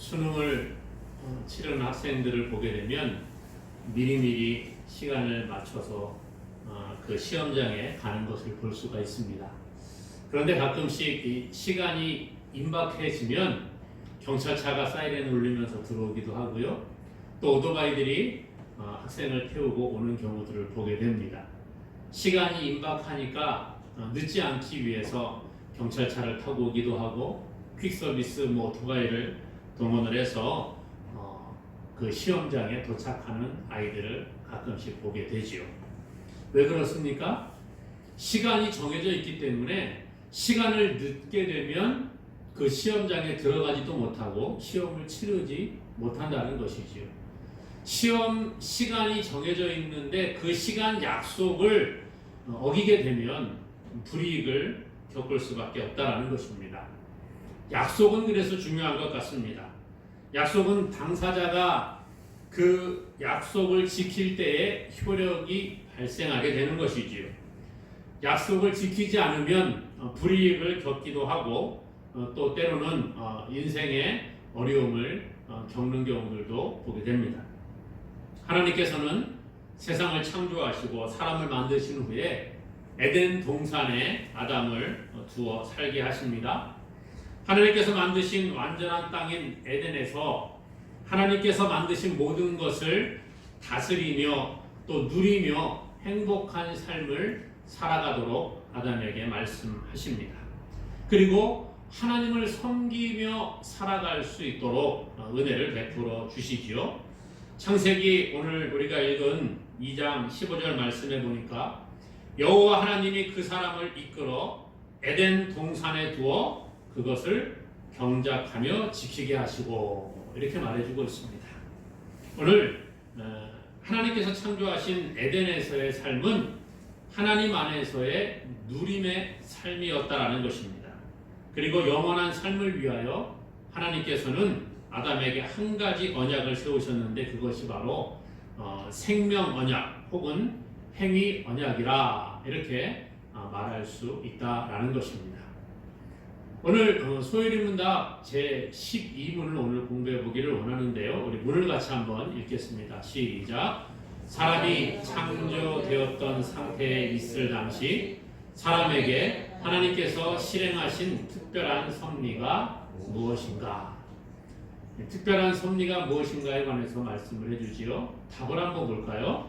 수능을 치르는 학생들을 보게 되면 미리미리 시간을 맞춰서 그 시험장에 가는 것을 볼 수가 있습니다. 그런데 가끔씩 이 시간이 임박해지면 경찰차가 사이렌을 울리면서 들어오기도 하고요. 또 오토바이들이 학생을 태우고 오는 경우들을 보게 됩니다. 시간이 임박하니까 늦지 않기 위해서 경찰차를 타고 오기도 하고 퀵서비스 오토바이를 동원을 해서 그 시험장에 도착하는 아이들을 가끔씩 보게 되지요. 왜 그렇습니까? 시간이 정해져 있기 때문에 시간을 늦게 되면 그 시험장에 들어가지도 못하고 시험을 치르지 못한다는 것이지요. 시험 시간이 정해져 있는데 그 시간 약속을 어기게 되면 불이익을 겪을 수밖에 없다는 것입니다. 약속은 그래서 중요한 것 같습니다. 약속은 당사자가 그 약속을 지킬 때에 효력이 발생하게 되는 것이지요. 약속을 지키지 않으면 불이익을 겪기도 하고 또 때로는 인생의 어려움을 겪는 경우들도 보게 됩니다. 하나님께서는 세상을 창조하시고 사람을 만드신 후에 에덴 동산에 아담을 두어 살게 하십니다. 하나님께서 만드신 완전한 땅인 에덴에서 하나님께서 만드신 모든 것을 다스리며 또 누리며 행복한 삶을 살아가도록 아담에게 말씀하십니다. 그리고 하나님을 섬기며 살아갈 수 있도록 은혜를 베풀어 주시지요. 창세기 오늘 우리가 읽은 2장 15절 말씀에 보니까 여호와 하나님이 그 사람을 이끌어 에덴 동산에 두어 그것을 경작하며 지키게 하시고 이렇게 말해주고 있습니다. 오늘 하나님께서 창조하신 에덴에서의 삶은 하나님 안에서의 누림의 삶이었다라는 것입니다. 그리고 영원한 삶을 위하여 하나님께서는 아담에게 한 가지 언약을 세우셨는데 그것이 바로 생명 언약 혹은 행위 언약이라 이렇게 말할 수 있다라는 것입니다. 오늘 소일이 문답 제12문을 오늘 공부해 보기를 원하는데요. 우리 문을 같이 한번 읽겠습니다. 시작. 사람이 창조되었던 상태에 있을 당시 사람에게 하나님께서 실행하신 특별한 섭리가 무엇인가? 특별한 섭리가 무엇인가에 관해서 말씀을 해주지요. 답을 한번 볼까요?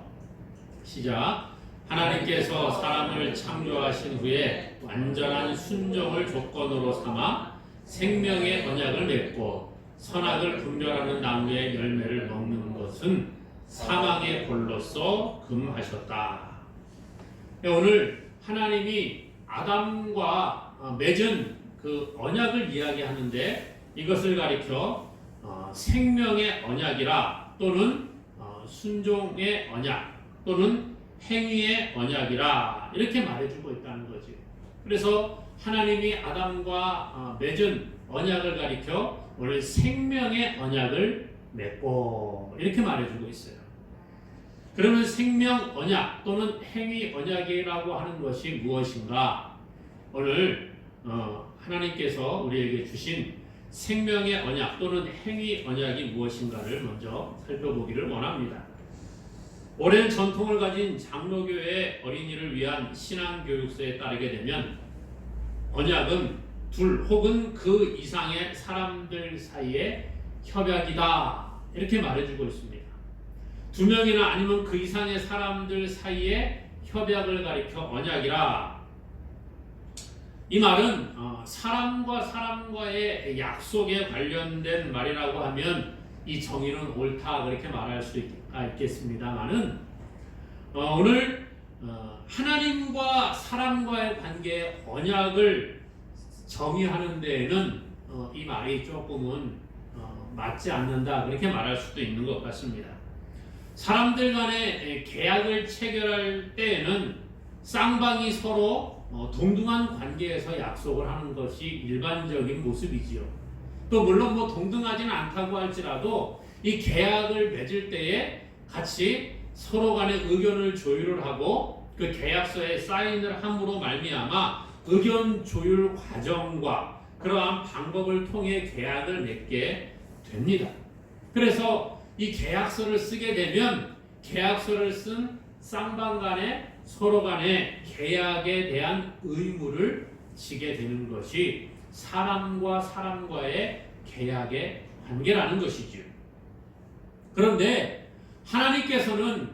시작. 하나님께서 사람을 창조하신 후에 완전한 순종을 조건으로 삼아 생명의 언약을 맺고 선악을 분별하는 나무의 열매를 먹는 것은 사망의 벌로서 금하셨다. 오늘 하나님이 아담과 맺은 그 언약을 이야기하는데 이것을 가리켜 생명의 언약이라 또는 순종의 언약 또는 행위의 언약이라 이렇게 말해주고 있다는 거지. 그래서 하나님이 아담과 맺은 언약을 가리켜 오늘 생명의 언약을 맺고 이렇게 말해주고 있어요. 그러면 생명 언약 또는 행위 언약이라고 하는 것이 무엇인가? 오늘 하나님께서 우리에게 주신 생명의 언약 또는 행위 언약이 무엇인가를 먼저 살펴보기를 원합니다. 오랜 전통을 가진 장로교회 어린이를 위한 신앙교육서에 따르게 되면 언약은 둘 혹은 그 이상의 사람들 사이의 협약이다 이렇게 말해주고 있습니다. 두 명이나 아니면 그 이상의 사람들 사이의 협약을 가리켜 언약이라. 이 말은 사람과 사람과의 약속에 관련된 말이라고 하면 이 정의는 옳다 그렇게 말할 수 있겠습니다만은 오늘 하나님과 사람과의 관계의 언약을 정의하는 데에는 이 말이 조금은 맞지 않는다 그렇게 말할 수도 있는 것 같습니다. 사람들 간의 계약을 체결할 때에는 쌍방이 서로 동등한 관계에서 약속을 하는 것이 일반적인 모습이지요. 또 물론 동등하지는 않다고 할지라도 이 계약을 맺을 때에 같이 서로 간의 의견을 조율을 하고 그 계약서에 사인을 함으로 말미암아 의견 조율 과정과 그러한 방법을 통해 계약을 맺게 됩니다. 그래서 이 계약서를 쓰게 되면 계약서를 쓴 쌍방 간에 서로 간에 계약에 대한 의무를 지게 되는 것이 사람과 사람과의 계약의 관계라는 것이죠. 그런데 하나님께서는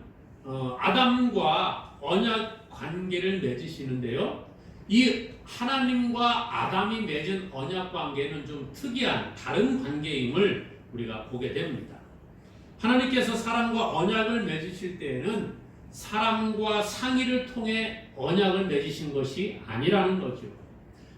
아담과 언약 관계를 맺으시는데요. 이 하나님과 아담이 맺은 언약 관계는 좀 특이한 다른 관계임을 우리가 보게 됩니다. 하나님께서 사람과 언약을 맺으실 때에는 사람과 상의를 통해 언약을 맺으신 것이 아니라는 거죠.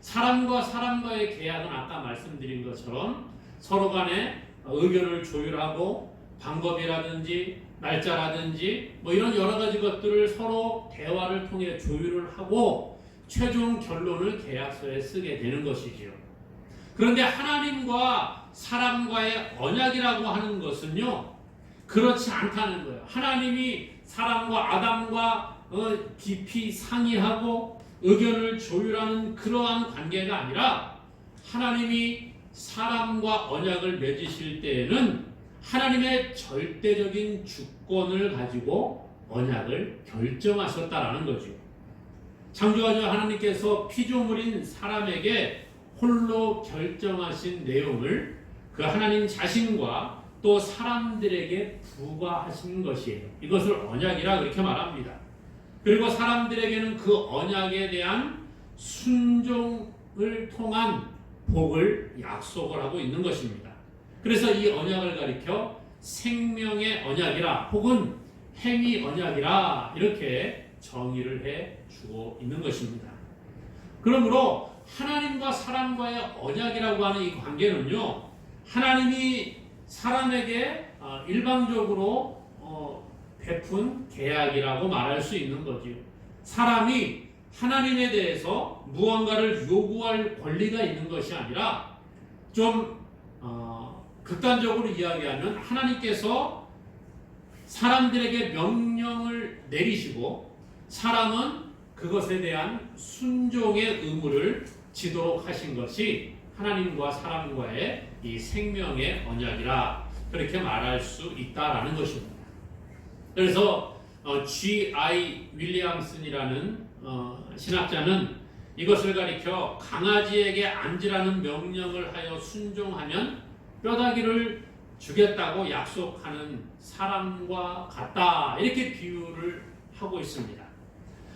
사람과 사람과의 계약은 아까 말씀드린 것처럼 서로 간에 의견을 조율하고 방법이라든지 날짜라든지 뭐 이런 여러 가지 것들을 서로 대화를 통해 조율을 하고 최종 결론을 계약서에 쓰게 되는 것이지요. 그런데 하나님과 사람과의 언약이라고 하는 것은요, 그렇지 않다는 거예요. 하나님이 사람과 아담과 깊이 상의하고 의견을 조율하는 그러한 관계가 아니라 하나님이 사람과 언약을 맺으실 때에는 하나님의 절대적인 주권을 가지고 언약을 결정하셨다라는 거죠. 창조하신 하나님께서 피조물인 사람에게 홀로 결정하신 내용을 그 하나님 자신과 또 사람들에게 부과하신 것이에요. 이것을 언약이라 그렇게 말합니다. 그리고 사람들에게는 그 언약에 대한 순종을 통한 복을 약속을 하고 있는 것입니다. 그래서 이 언약을 가리켜 생명의 언약이라 혹은 행위 언약이라 이렇게 정의를 해 주고 있는 것입니다. 그러므로 하나님과 사람과의 언약이라고 하는 이 관계는요, 하나님이 사람에게 일방적으로 베푼 계약이라고 말할 수 있는 거지요. 사람이 하나님에 대해서 무언가를 요구할 권리가 있는 것이 아니라 좀 극단적으로 이야기하면 하나님께서 사람들에게 명령을 내리시고 사람은 그것에 대한 순종의 의무를 지도록 하신 것이 하나님과 사람과의 이 생명의 언약이라 그렇게 말할 수 있다라는 것입니다. 그래서 G.I. 윌리엄슨이라는 신학자는 이것을 가리켜 강아지에게 앉으라는 명령을 하여 순종하면 뼈다귀를 주겠다고 약속하는 사람과 같다 이렇게 비유를 하고 있습니다.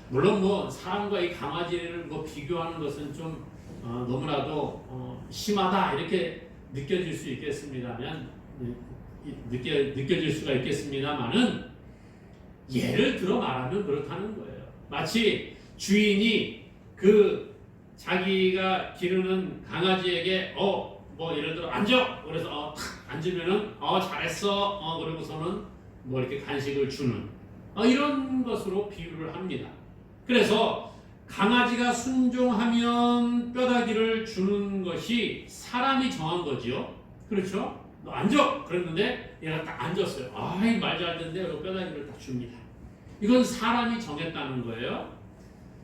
물론 뭐 사람과 이 강아지를 비교하는 것은 좀 너무나도 심하다 이렇게 느껴질 수 있겠습니다만 느껴질 수가 있겠습니다만은 예를 들어 말하면 그렇다는 거예요. 마치 주인이 그 자기가 기르는 강아지에게 뭐 예를 들어 앉아 그래서 탁 앉으면은 잘했어 그러고서는 뭐 이렇게 간식을 주는 이런 것으로 비유를 합니다. 그래서 강아지가 순종하면 뼈다귀를 주는 것이 사람이 정한 거지요. 그렇죠? 너 앉아! 그랬는데 얘가 딱 앉았어요. 이 말 잘 듣는데 그리고 뼈다귀를 딱 줍니다. 이건 사람이 정했다는 거예요.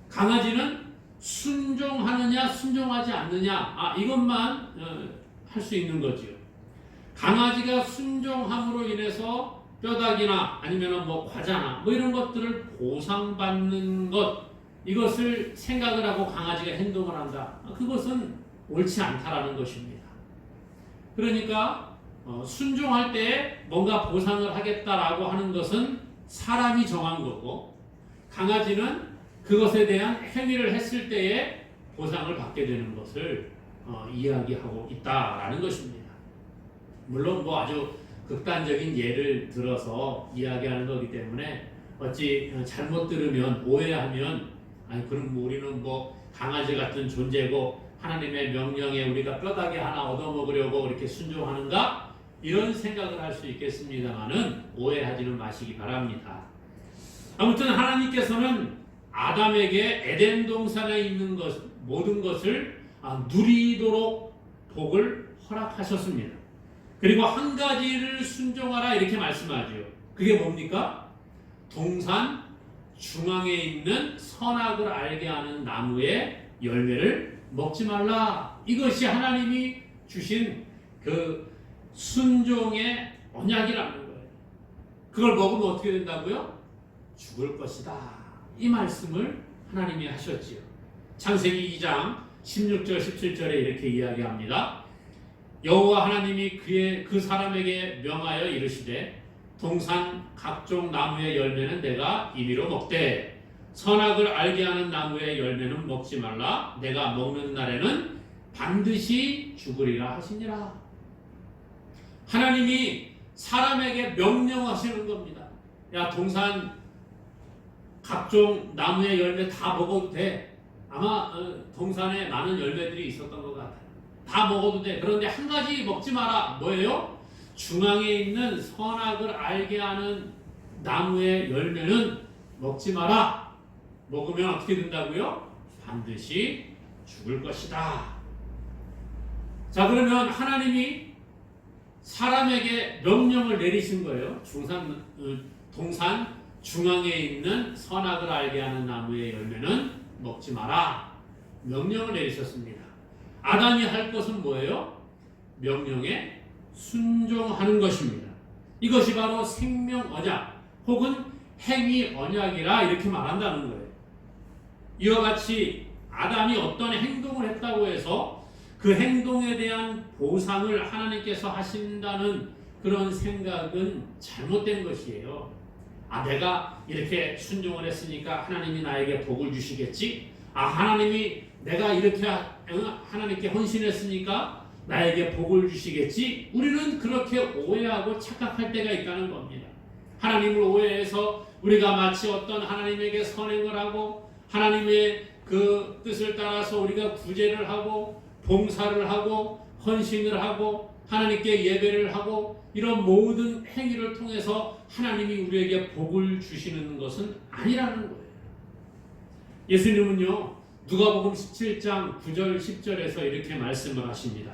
강아지는 순종하느냐 순종하지 않느냐 이것만 할 수 있는 거지요. 강아지가 순종함으로 인해서 뼈다귀나 아니면 뭐 과자나 뭐 이런 것들을 보상받는 것 이것을 생각을 하고 강아지가 행동을 한다. 그것은 옳지 않다라는 것입니다. 그러니까 순종할 때 뭔가 보상을 하겠다라고 하는 것은 사람이 정한 거고 강아지는 그것에 대한 행위를 했을 때에 보상을 받게 되는 것을 이야기하고 있다라는 것입니다. 물론 뭐 아주 극단적인 예를 들어서 이야기하는 거기 때문에 어찌 잘못 들으면 오해하면 그럼 우리는 뭐 강아지 같은 존재고 하나님의 명령에 우리가 뼈다귀 하나 얻어먹으려고 이렇게 순종하는가? 이런 생각을 할 수 있겠습니다만은 오해하지는 마시기 바랍니다. 아무튼 하나님께서는 아담에게 에덴 동산에 있는 모든 것을 누리도록 복을 허락하셨습니다. 그리고 한 가지를 순종하라 이렇게 말씀하죠. 그게 뭡니까? 동산 중앙에 있는 선악을 알게 하는 나무의 열매를 먹지 말라. 이것이 하나님이 주신 그 순종의 언약이라는 거예요. 그걸 먹으면 어떻게 된다고요? 죽을 것이다. 이 말씀을 하나님이 하셨지요. 창세기 2장 16절 17절에 이렇게 이야기합니다. 여호와 하나님이 그 사람에게 명하여 이르시되 동산 각종 나무의 열매는 내가 임의로 먹되 선악을 알게 하는 나무의 열매는 먹지 말라. 내가 먹는 날에는 반드시 죽으리라 하시니라. 하나님이 사람에게 명령하시는 겁니다. 야, 동산 각종 나무의 열매 다 먹어도 돼. 아마 동산에 많은 열매들이 있었던 것 같아요. 다 먹어도 돼. 그런데 한 가지 먹지 마라. 뭐예요? 중앙에 있는 선악을 알게 하는 나무의 열매는 먹지 마라. 먹으면 어떻게 된다고요? 반드시 죽을 것이다. 자, 그러면 하나님이 사람에게 명령을 내리신 거예요. 동산 중앙에 있는 선악을 알게 하는 나무의 열매는 먹지 마라. 명령을 내리셨습니다. 아담이 할 것은 뭐예요? 명령에 순종하는 것입니다. 이것이 바로 생명 언약 혹은 행위 언약이라 이렇게 말한다는 거예요. 이와 같이 아담이 어떤 행동을 했다고 해서 그 행동에 대한 보상을 하나님께서 하신다는 그런 생각은 잘못된 것이에요. 내가 이렇게 순종을 했으니까 하나님이 나에게 복을 주시겠지? 하나님이 내가 이렇게 하나님께 헌신했으니까 나에게 복을 주시겠지? 우리는 그렇게 오해하고 착각할 때가 있다는 겁니다. 하나님을 오해해서 우리가 마치 어떤 하나님에게 선행을 하고 하나님의 그 뜻을 따라서 우리가 구제를 하고 봉사를 하고 헌신을 하고 하나님께 예배를 하고 이런 모든 행위를 통해서 하나님이 우리에게 복을 주시는 것은 아니라는 거예요. 예수님은요, 누가복음 17장 9절 10절에서 이렇게 말씀을 하십니다.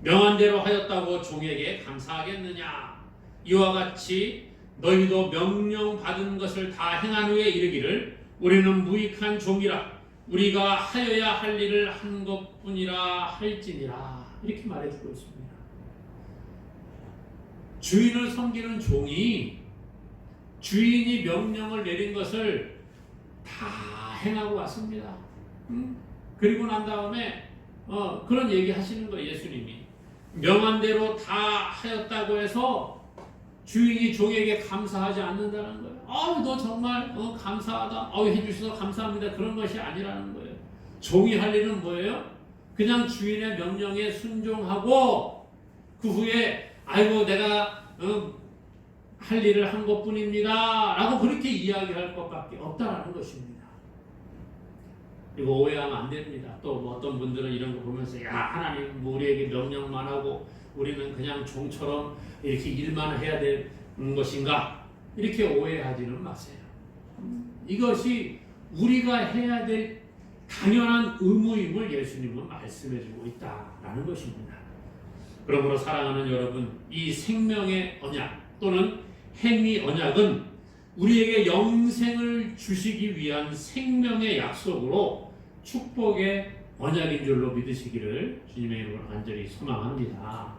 명한 대로 하였다고 종에게 감사하겠느냐? 이와 같이 너희도 명령받은 것을 다 행한 후에 이르기를 우리는 무익한 종이라 우리가 하여야 할 일을 한 것뿐이라 할지니라. 이렇게 말해주고 있습니다. 주인을 섬기는 종이 주인이 명령을 내린 것을 다 행하고 왔습니다. 그리고 난 다음에 그런 얘기 하시는 거예요. 예수님이 명한 대로 다 하였다고 해서 주인이 종에게 감사하지 않는다는 거예요. 너 정말 감사하다. 해주셔서 감사합니다. 그런 것이 아니라는 거예요. 종이 할 일은 뭐예요? 그냥 주인의 명령에 순종하고 그 후에 내가 할 일을 한 것뿐입니다. 라고 그렇게 이야기할 것밖에 없다라는 것입니다. 이거 오해하면 안 됩니다. 또 어떤 분들은 이런 거 보면서 하나님 우리에게 명령만 하고 우리는 그냥 종처럼 이렇게 일만 해야 되는 것인가? 이렇게 오해하지는 마세요. 이것이 우리가 해야 될 당연한 의무임을 예수님은 말씀해주고 있다라는 것입니다. 그러므로 사랑하는 여러분, 이 생명의 언약 또는 행위 언약은 우리에게 영생을 주시기 위한 생명의 약속으로 축복의 언약인 줄로 믿으시기를 주님의 이름으로 간절히 소망합니다.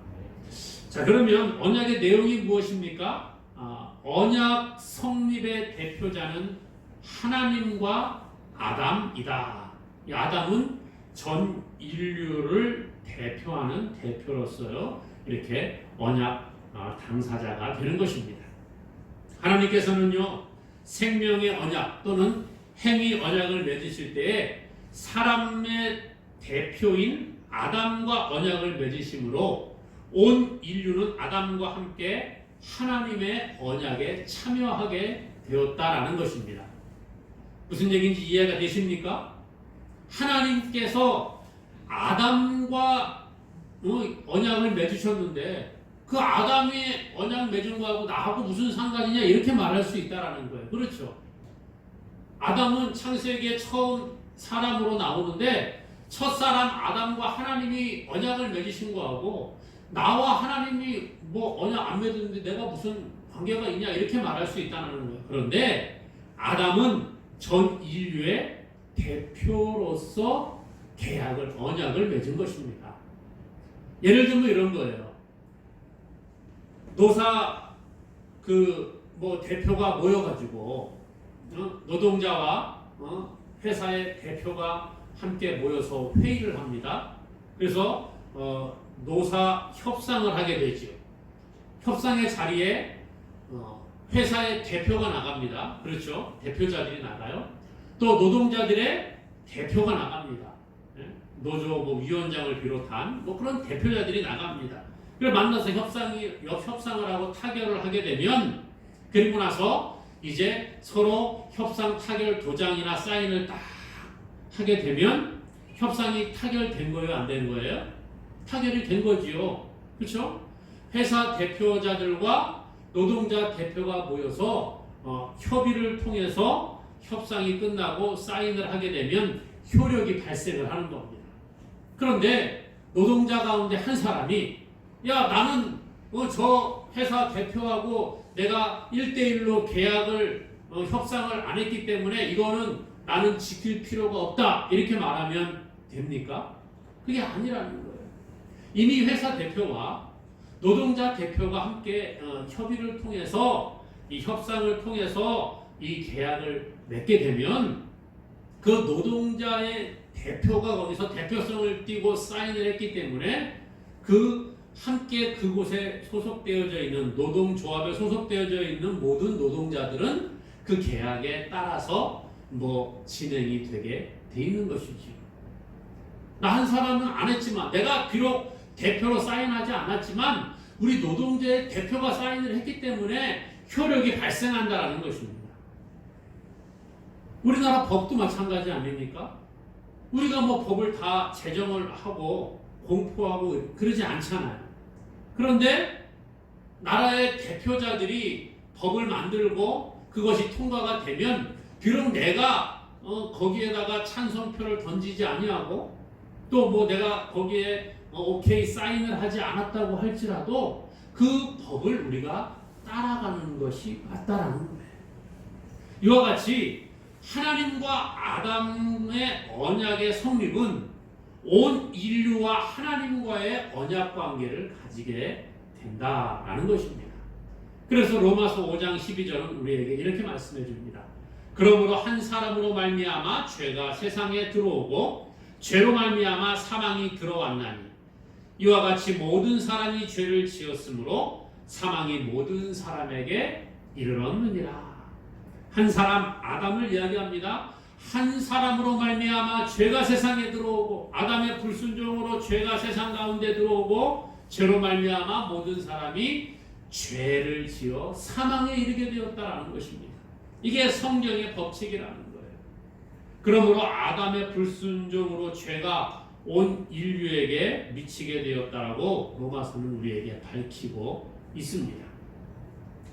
자, 그러면 언약의 내용이 무엇입니까? 언약 성립의 대표자는 하나님과 아담이다. 이 아담은 전 인류를 대표하는 대표로서요, 이렇게 언약 당사자가 되는 것입니다. 하나님께서는요, 생명의 언약 또는 행위 언약을 맺으실 때에 사람의 대표인 아담과 언약을 맺으심으로 온 인류는 아담과 함께 하나님의 언약에 참여하게 되었다라는 것입니다. 무슨 얘기인지 이해가 되십니까? 하나님께서 아담과 언약을 맺으셨는데 그 아담이 언약 맺은 거하고 나하고 무슨 상관이냐 이렇게 말할 수 있다라는 거예요. 그렇죠? 아담은 창세기에 처음 사람으로 나오는데 첫사람 아담과 하나님이 언약을 맺으신 거하고 나와 하나님이 언약 안 맺었는데 내가 무슨 관계가 있냐 이렇게 말할 수 있다는 거예요. 그런데 아담은 전 인류의 대표로서 언약을 맺은 것입니다. 예를 들면 이런 거예요. 노사 뭐 대표가 모여가지고 노동자와 회사의 대표가 함께 모여서 회의를 합니다. 그래서 노사 협상을 하게 되죠. 협상의 자리에 회사의 대표가 나갑니다. 그렇죠? 대표자들이 나가요. 또 노동자들의 대표가 나갑니다. 노조 뭐 위원장을 비롯한 뭐 그런 대표자들이 나갑니다. 그걸 만나서 협상을 하고 타결을 하게 되면, 그리고 나서 이제 서로 협상 타결 도장이나 사인을 딱 하게 되면 협상이 타결된 거예요, 안 된 거예요? 타결이 된 거지요. 그렇죠? 회사 대표자들과 노동자 대표가 모여서 협의를 통해서 협상이 끝나고 사인을 하게 되면 효력이 발생을 하는 겁니다. 그런데 노동자 가운데 한 사람이 야, 나는 저 회사 대표하고 내가 1대1로 계약을 협상을 안 했기 때문에 이거는 나는 지킬 필요가 없다, 이렇게 말하면 됩니까? 그게 아니라는 거예요. 이미 회사 대표와 노동자 대표가 함께 협의를 통해서 이 협상을 통해서 이 계약을 맺게 되면 그 노동자의 대표가 거기서 대표성을 띠고 사인을 했기 때문에 함께 그곳에 소속되어져 있는 노동조합에 소속되어져 있는 모든 노동자들은 그 계약에 따라서 뭐 진행이 되게 돼 있는 것이지요. 나 한 사람은 안 했지만, 내가 비록 대표로 사인하지 않았지만 우리 노동자의 대표가 사인을 했기 때문에 효력이 발생한다라는 것입니다. 우리나라 법도 마찬가지 아닙니까? 우리가 뭐 법을 다 제정을 하고 공포하고 그러지 않잖아요. 그런데 나라의 대표자들이 법을 만들고 그것이 통과가 되면 비록 내가 거기에다가 찬성표를 던지지 아니하고 또 뭐 내가 거기에 오케이 사인을 하지 않았다고 할지라도 그 법을 우리가 따라가는 것이 맞다라는 거예요. 이와 같이 하나님과 아담의 언약의 성립은 온 인류와 하나님과의 언약 관계를 가지게 된다라는 것입니다. 그래서 로마서 5장 12절은 우리에게 이렇게 말씀해 줍니다. 그러므로 한 사람으로 말미암아 죄가 세상에 들어오고 죄로 말미암아 사망이 들어왔나니 이와 같이 모든 사람이 죄를 지었으므로 사망이 모든 사람에게 이르렀느니라. 한 사람 아담을 이야기합니다. 한 사람으로 말미암아 죄가 세상에 들어오고 아담의 불순종으로 죄가 세상 가운데 들어오고 죄로 말미암아 모든 사람이 죄를 지어 사망에 이르게 되었다라는 것입니다. 이게 성경의 법칙이라는 거예요. 그러므로 아담의 불순종으로 죄가 온 인류에게 미치게 되었다라고 로마서는 우리에게 밝히고 있습니다.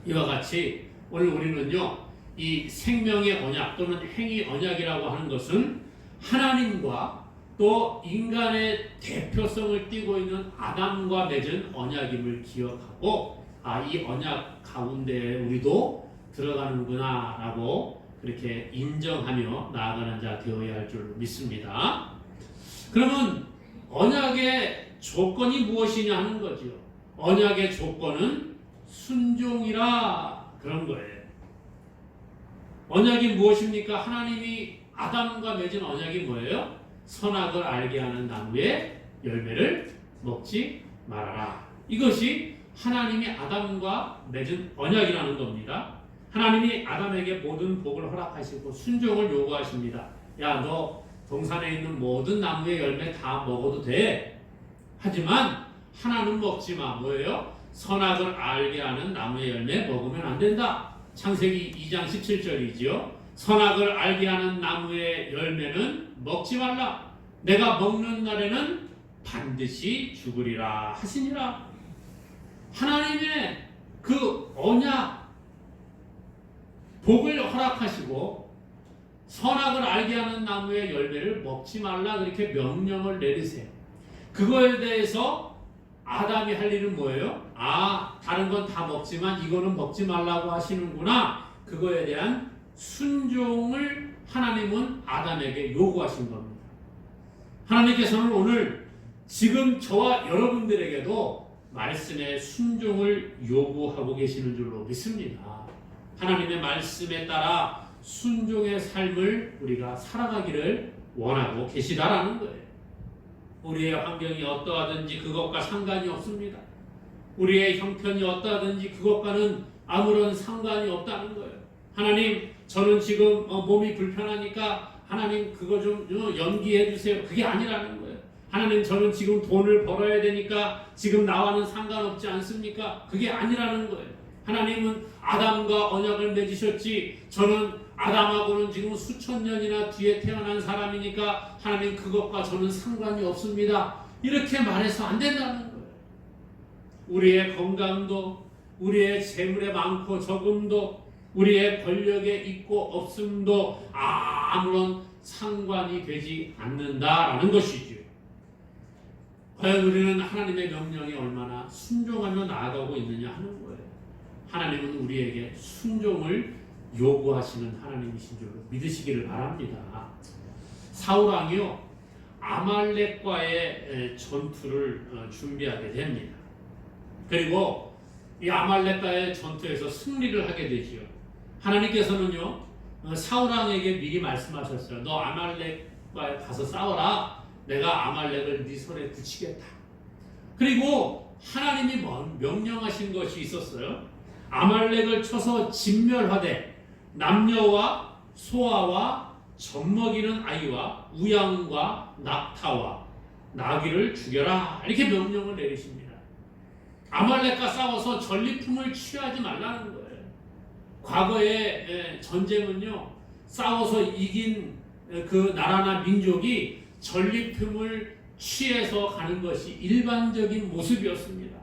이와 같이 오늘 우리는요, 이 생명의 언약 또는 행위 언약이라고 하는 것은 하나님과 또 인간의 대표성을 띠고 있는 아담과 맺은 언약임을 기억하고 이 언약 가운데 우리도 들어가는구나 라고 그렇게 인정하며 나아가는 자 되어야 할 줄 믿습니다. 그러면 언약의 조건이 무엇이냐 하는 거죠. 언약의 조건은 순종이라 그런 거예요. 언약이 무엇입니까? 하나님이 아담과 맺은 언약이 뭐예요? 선악을 알게 하는 나무의 열매를 먹지 말아라. 이것이 하나님이 아담과 맺은 언약이라는 겁니다. 하나님이 아담에게 모든 복을 허락하시고 순종을 요구하십니다. 야, 너 동산에 있는 모든 나무의 열매 다 먹어도 돼. 하지만 하나는 먹지 마. 뭐예요? 선악을 알게 하는 나무의 열매 먹으면 안 된다. 창세기 2장 17절이지요. 선악을 알게 하는 나무의 열매는 먹지 말라. 내가 먹는 날에는 반드시 죽으리라 하시니라. 하나님의 그 언약 복을 허락하시고 선악을 알게 하는 나무의 열매를 먹지 말라 그렇게 명령을 내리세요. 그거에 대해서 아담이 할 일은 뭐예요? 다른 건 다 먹지만 이거는 먹지 말라고 하시는구나. 그거에 대한 순종을 하나님은 아담에게 요구하신 겁니다. 하나님께서는 오늘 지금 저와 여러분들에게도 말씀의 순종을 요구하고 계시는 줄로 믿습니다. 하나님의 말씀에 따라 순종의 삶을 우리가 살아가기를 원하고 계시다라는 거예요. 우리의 환경이 어떠하든지 그것과 상관이 없습니다. 우리의 형편이 어떠하든지 그것과는 아무런 상관이 없다는 거예요. 하나님, 저는 지금 몸이 불편하니까 하나님 그거 좀 연기해 주세요. 그게 아니라는 거예요. 하나님, 저는 지금 돈을 벌어야 되니까 지금 나와는 상관없지 않습니까? 그게 아니라는 거예요. 하나님은 아담과 언약을 맺으셨지, 저는 아담하고는 지금 수천 년이나 뒤에 태어난 사람이니까 하나님 그것과 저는 상관이 없습니다. 이렇게 말해서 안 된다는 거예요. 우리의 건강도, 우리의 재물의 많고 적음도, 우리의 권력에 있고 없음도 아무런 상관이 되지 않는다라는 것이죠. 과연 우리는 하나님의 명령에 얼마나 순종하며 나아가고 있느냐 하는 거예요. 하나님은 우리에게 순종을 요구하시는 하나님이신 줄 믿으시기를 바랍니다. 사울왕이요, 아말렉과의 전투를 준비하게 됩니다. 그리고 이 아말렉과의 전투에서 승리를 하게 되지요. 하나님께서는요, 사울왕에게 미리 말씀하셨어요. 너 아말렉과 가서 싸워라. 내가 아말렉을 네 손에 붙이겠다. 그리고 하나님이 명령하신 것이 있었어요. 아말렉을 쳐서 진멸하되 남녀와 소아와 젖먹이는 아이와 우양과 낙타와 나귀를 죽여라. 이렇게 명령을 내리십니다. 아말렉과 싸워서 전리품을 취하지 말라는 거예요. 과거의 전쟁은요, 싸워서 이긴 그 나라나 민족이 전리품을 취해서 가는 것이 일반적인 모습이었습니다.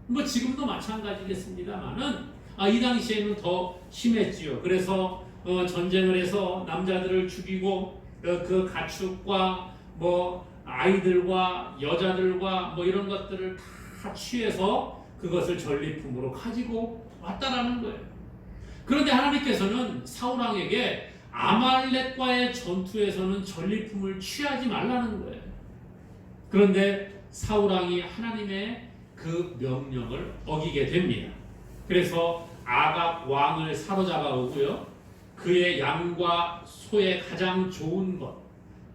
뭐 지금도 마찬가지겠습니다만은 이 당시에는 더 심했지요. 그래서 전쟁을 해서 남자들을 죽이고 그 가축과 뭐 아이들과 여자들과 뭐 이런 것들을 다 취해서 그것을 전리품으로 가지고 왔다라는 거예요. 그런데 하나님께서는 사울왕에게 아말렉과의 전투에서는 전리품을 취하지 말라는 거예요. 그런데 사울왕이 하나님의 그 명령을 어기게 됩니다. 그래서 아각 왕을 사로잡아 오고요, 그의 양과 소의 가장 좋은 것,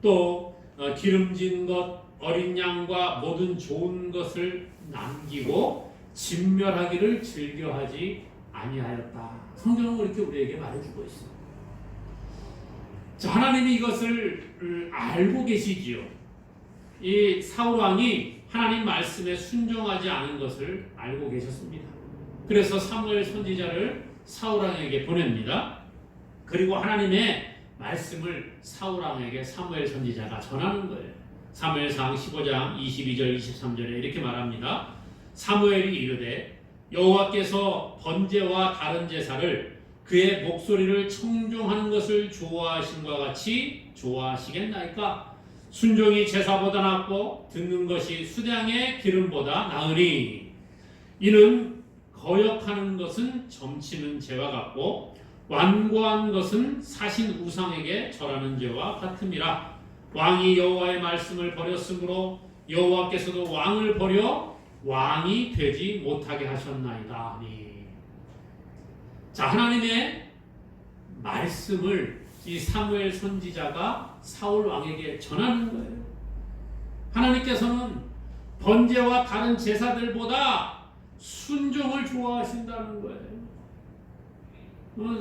또 기름진 것, 어린 양과 모든 좋은 것을 남기고 진멸하기를 즐겨하지 아니하였다. 성경은 그렇게 우리에게 말해주고 있습니다. 자, 하나님이 이것을 알고 계시지요. 이 사울왕이 하나님 말씀에 순종하지 않은 것을 알고 계셨습니다. 그래서 사무엘 선지자를 사울왕에게 보냅니다. 그리고 하나님의 말씀을 사울왕에게 사무엘 선지자가 전하는 거예요. 사무엘상 15장 22절 23절에 이렇게 말합니다. 사무엘이 이르되 여호와께서 번제와 다른 제사를 그의 목소리를 청종하는 것을 좋아하신과 같이 좋아하시겠나이까? 순종이 제사보다 낫고 듣는 것이 수량의 기름보다 나으니 이는 거역하는 것은 점치는 죄와 같고 완고한 것은 사신 우상에게 절하는 죄와 같음이라. 왕이 여호와의 말씀을 버렸으므로 여호와께서도 왕을 버려 왕이 되지 못하게 하셨나이다. 자, 하나님의 말씀을 이 사무엘 선지자가 사울 왕에게 전하는 거예요. 하나님께서는 번제와 다른 제사들보다 순종을 좋아하신다는 거예요.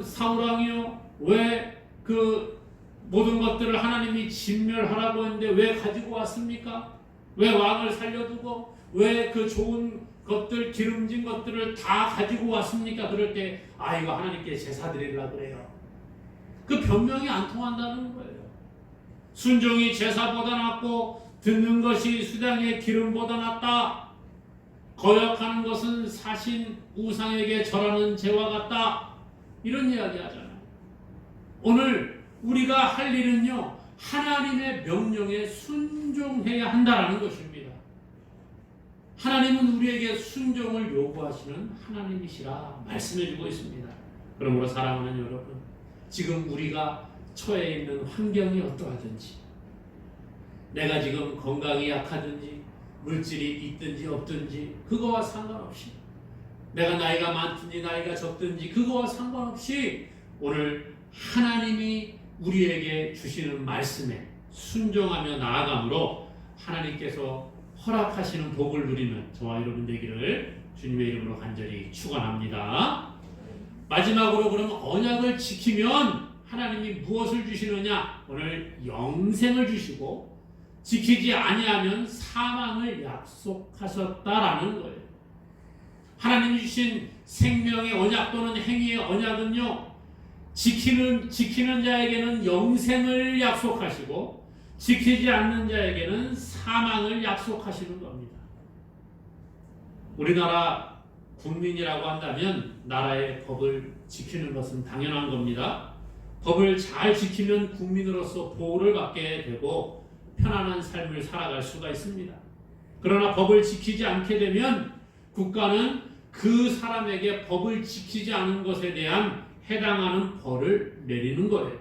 사울 왕이요, 왜 그 모든 것들을 하나님이 진멸하라고 했는데 왜 가지고 왔습니까? 왜 왕을 살려두고 왜 그 좋은 것들, 기름진 것들을 다 가지고 왔습니까? 그럴 때 이거 하나님께 제사 드리려고 그래요. 그 변명이 안 통한다는 거예요. 순종이 제사보다 낫고 듣는 것이 수량의 기름보다 낫다. 거역하는 것은 사신 우상에게 절하는 죄와 같다. 이런 이야기 하잖아요. 오늘 우리가 할 일은요, 하나님의 명령에 순종해야 한다는 것입니다. 하나님은 우리에게 순종을 요구하시는 하나님이시라 말씀해주고 있습니다. 그러므로 사랑하는 여러분, 지금 우리가 처해 있는 환경이 어떠하든지, 내가 지금 건강이 약하든지 물질이 있든지 없든지 그거와 상관없이, 내가 나이가 많든지 나이가 적든지 그거와 상관없이 오늘 하나님이 우리에게 주시는 말씀에 순종하며 나아감으로 하나님께서 허락하시는 복을 누리는 저와 여러분 되기를 주님의 이름으로 간절히 축원합니다. 마지막으로 그럼 언약을 지키면 하나님이 무엇을 주시느냐? 오늘 영생을 주시고 지키지 아니하면 사망을 약속하셨다라는 거예요. 하나님이 주신 생명의 언약 또는 행위의 언약은요, 지키는 자에게는 영생을 약속하시고 지키지 않는 자에게는 사망을 약속하시는 겁니다. 우리나라 국민이라고 한다면 나라의 법을 지키는 것은 당연한 겁니다. 법을 잘 지키면 국민으로서 보호를 받게 되고 편안한 삶을 살아갈 수가 있습니다. 그러나 법을 지키지 않게 되면 국가는 그 사람에게 법을 지키지 않은 것에 대한 해당하는 벌을 내리는 거예요.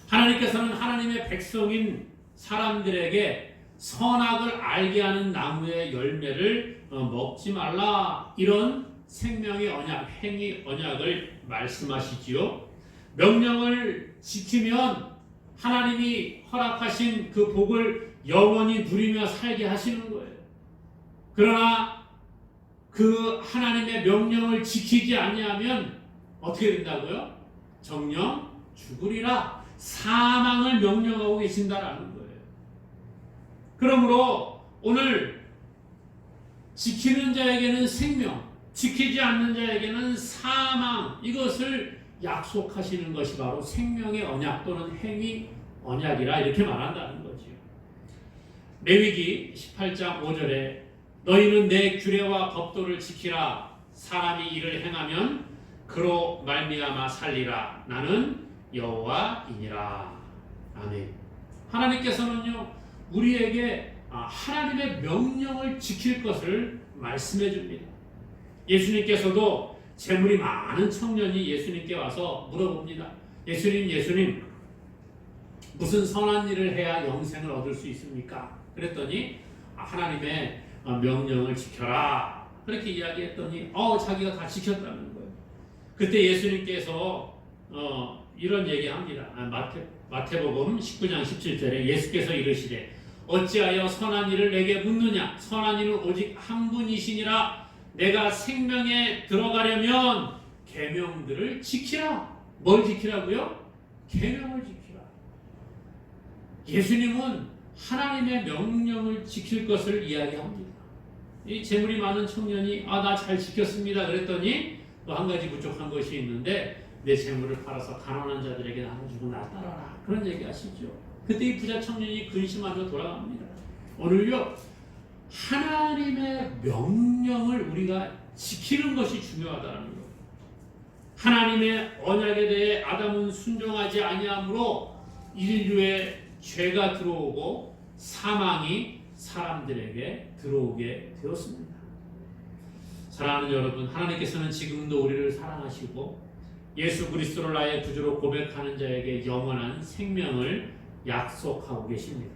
하나님께서는 하나님의 백성인 사람들에게 선악을 알게 하는 나무의 열매를 먹지 말라, 이런 생명의 언약, 행위 언약을 말씀하시지요. 명령을 지키면 하나님이 허락하신 그 복을 영원히 누리며 살게 하시는 거예요. 그러나 그 하나님의 명령을 지키지 아니하면 어떻게 된다고요? 정녕 죽으리라, 사망을 명령하고 계신다라는 거예요. 그러므로 오늘 지키는 자에게는 생명, 지키지 않는 자에게는 사망, 이것을 약속하시는 것이 바로 생명의 언약 또는 행위 언약이라 이렇게 말한다는 거지요. 레위기 18장 5절에 너희는 내 규례와 법도를 지키라, 사람이 이를 행하면 그로 말미암아 살리라, 나는 여호와이니라. 아멘. 하나님께서는요 우리에게 하나님의 명령을 지킬 것을 말씀해 줍니다. 예수님께서도 재물이 많은 청년이 예수님께 와서 물어봅니다. 예수님, 무슨 선한 일을 해야 영생을 얻을 수 있습니까? 그랬더니 하나님의 명령을 지켜라, 그렇게 이야기했더니 자기가 다 지켰다는 거예요. 그때 예수님께서 이런 얘기합니다. 마태복음 19장 17절에 예수께서 이르시되 어찌하여 선한 일을 내게 묻느냐? 선한 일은 오직 한 분이시니라. 내가 생명에 들어가려면 계명들을 지키라. 뭘 지키라고요? 계명을 지키라. 예수님은 하나님의 명령을 지킬 것을 이야기합니다. 이 재물이 많은 청년이 나 잘 지켰습니다 그랬더니 또 한 가지 부족한 것이 있는데 내 재물을 팔아서 가난한 자들에게 나눠주고 나 따라라, 그런 얘기 하시죠. 그때 이 부자 청년이 근심하며 돌아갑니다. 오늘요 하나님의 명령을 우리가 지키는 것이 중요하다는 거예요. 하나님의 언약에 대해 아담은 순종하지 아니함으로 인류의 죄가 들어오고 사망이 사람들에게 들어오게 되었습니다. 사랑하는 여러분, 하나님께서는 지금도 우리를 사랑하시고 예수 그리스도를 나의 구주로 고백하는 자에게 영원한 생명을 약속하고 계십니다.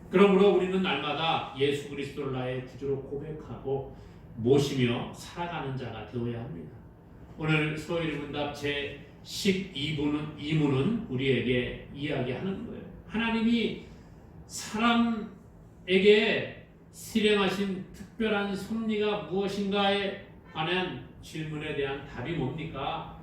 그러므로 우리는 날마다 예수 그리스도를 나의 구주로 고백하고 모시며 살아가는 자가 되어야 합니다. 오늘 소일문답 제 12문은 우리에게 이야기하는 거예요. 하나님이 사람에게 실행하신 특별한 섭리가 무엇인가에 관한 질문에 대한 답이 뭡니까?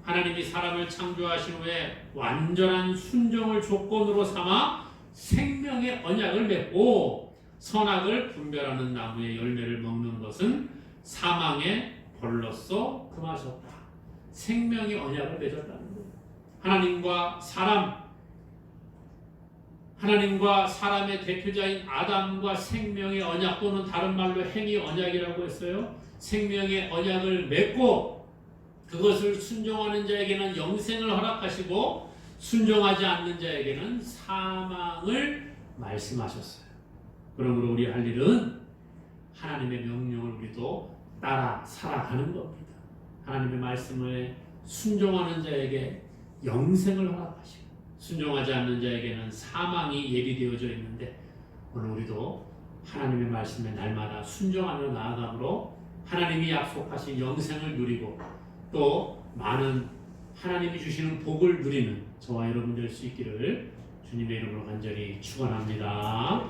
하나님이 사람을 창조하신 후에 완전한 순종을 조건으로 삼아 생명의 언약을 맺고 선악을 분별하는 나무의 열매를 먹는 것은 사망의 벌로서 금하셨다. 생명의 언약을 맺었다는 거예요. 하나님과 사람의 대표자인 아담과 생명의 언약 또는 다른 말로 행위 언약이라고 했어요. 생명의 언약을 맺고 그것을 순종하는 자에게는 영생을 허락하시고 순종하지 않는 자에게는 사망을 말씀하셨어요. 그러므로 우리 할 일은 하나님의 명령을 우리도 따라 살아가는 겁니다. 하나님의 말씀을 순종하는 자에게 영생을 허락하시고 순종하지 않는 자에게는 사망이 예비되어져 있는데 오늘 우리도 하나님의 말씀에 날마다 순종하며 나아감으로 하나님이 약속하신 영생을 누리고 또 많은 하나님이 주시는 복을 누리는 저와 여러분 될 수 있기를 주님의 이름으로 간절히 축원합니다.